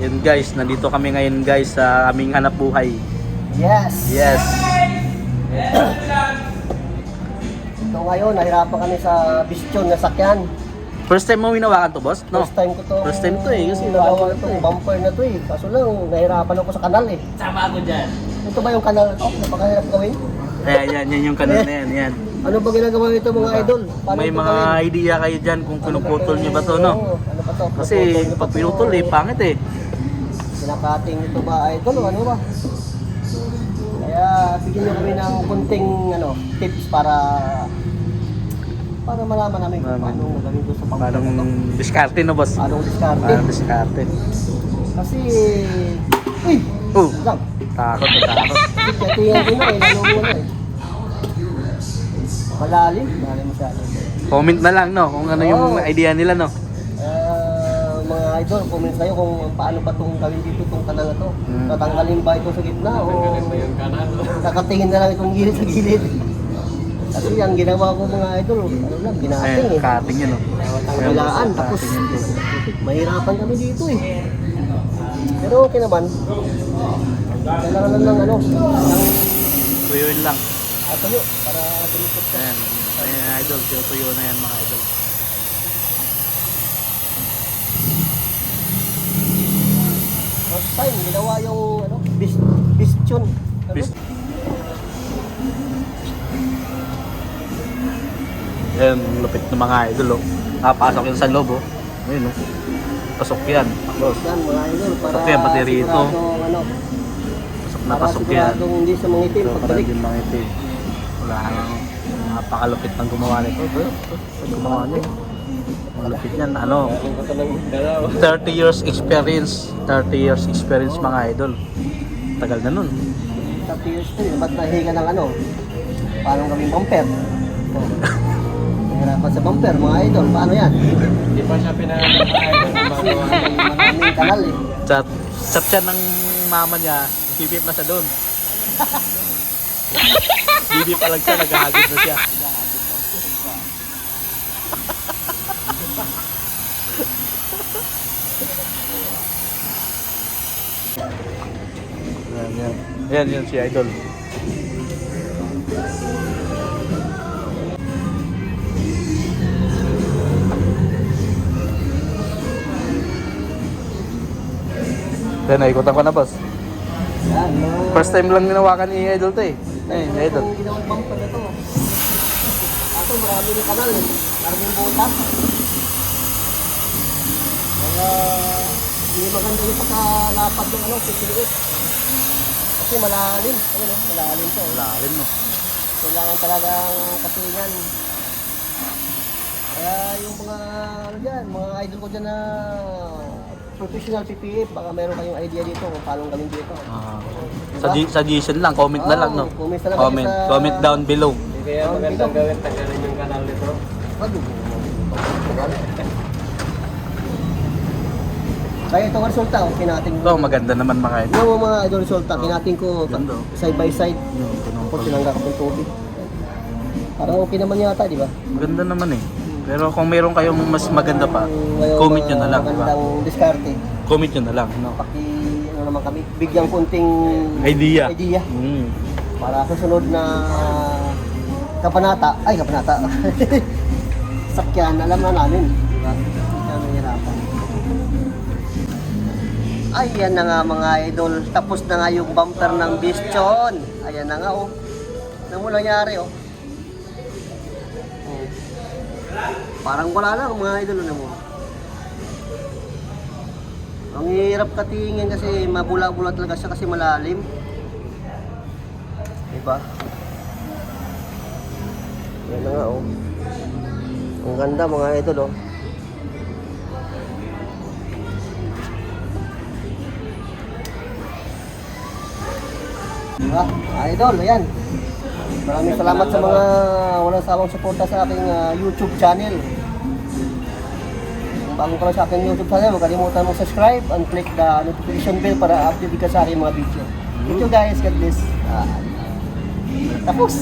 Yun guys, nandito kami ngayon guys sa aming hanap buhay. Yes! Yes! So ngayon, nahirapan kami sa bisyon na sakyan. First time mo hinawakan to, boss? No? First time ko to. First time to eh, kasi nagawa to eh. Bumper na to eh. Kaso lang, nahirapan ako sa kanal eh. Sama ako dyan. Ito ba yung kanal na to? Napakahirap gawin? Ayan, yan yung kanal na yan, yan. Ano ba ginagawa nito mga idol? Paano May ito mga gawin? idea kayo dyan kung pinuputol nyo ba to, no? Oo, ano pa to? Kasi Pinuputol nyo ba pag to? pinutol eh, pangit eh. Pinakating ito ba idol o ano ba? Kaya bigyan nyo kami ng kunting tips para malaman namin kung paano gagawin ko sa pangkat Parang na to. diskarte no, boss? Anong diskarte? Parang diskarte. Kasi, uy! Oh, Lang. takot na takot. Tingnan ko na eh, lalo muna eh. Malalim masyado. Comment na lang, no? Kung ano yung Oo. idea nila, no? Mga idol, comment kayo kung paano ba itong gawin dito itong kanal na to. Hmm. Tatanggalin ba ito sa gitna o Yung kanan. kakatingin na lang itong gilid sa gilid. Kasi ang ginawa ko mga idol, ano lang, ginating eh. Cutting yun, no? Tanggalaan, tapos mahirapan kami dito eh. Pero okay naman. Kailangan lang ng Tuyuin lang. tuyo para dumikot ka. Ayan, ayan idol, tuyo na yan mga idol. First time, ginawa yung bistion. Bis- Ayan, lupit ng mga idol, oh. Napasok yun sa loob, oh. Ayun, oh. Pasok yan. Boss. Yan mga idol, para Pasok yan, pati rito. siguradong, Pasok na para pasok yan. siguradong hindi sa mga itim So, para pagbalik. din mga ito, wala nang napakalupit ng gumawa nito. Ang gumawa niya. Ang lupit niyan, ano, 30 years experience. 30 years experience mga idol. Tagal na nun. 30 years to yun, ba't nahiga ng paano kaming bumper? Nahirapan sa bumper mga idol, paano yan? Hindi pa siya pinakakaidol. Maraming kanal eh. Chat siya ng mama niya, pipip na siya doon. Bibi pa lang siya, naghahagod na siya. Yan si idol. Yan, naikutan ko na, boss. Yan, mga... First time lang ginawakan ni idol to eh. Ayun, idol. Itong ginawang bumper na to. Ato maraming kanal eh. Maraming butas. Kaya hindi maganda yung pagkalapad ng PCS. Kasi malalim. Malalim to. Lalim, no? Kailangan talagang kasingan. Kaya yung mga mga idol ko dyan na professional PPF, baka meron kayong idea dito kung paano gawin dito. Suggestion lang, comment na lang, no? Comment na lang kayo Comment, sa- comment down below. Hindi kaya magandang gawin tanggalin yung kanal nito. Kaya itong resulta, kinating Ito, maganda naman mga idol. yung mga idol resulta, kinating ko Ganda. side by side. Yung Tapos sinangga ko ng tubig. Parang okay naman yata, di ba? Maganda naman eh. Pero kung meron kayong mas maganda pa, Ngayong comment mga nyo na lang, di ba? Magandang diskarte. Comment nyo na lang, no? Naman kami, bigyan konting Idea. idea Mm. para sa sunod na kabanata. Sakyan, alam na namin. Diba? Hindi kami hirapan. Ayan na nga mga idol. Tapos na nga yung bumper ng Bistion. Ayan na nga oh. Ano mo nangyari oh. Oh. Parang wala lang mga idol na mo. Ang hirap katingin kasi mabula-bula talaga siya kasi malalim. Diba? Yan na nga oh. Ang ganda mga idol oh. Diba? Idol, ayan. Maraming salamat sa mga walang sawang suporta sa aking YouTube channel. Kung bago ka lang sa aking YouTube channel, huwag kalimutan mong subscribe and click the notification bell para update ka sa aking mga video. Thank you guys, God bless. Tapos.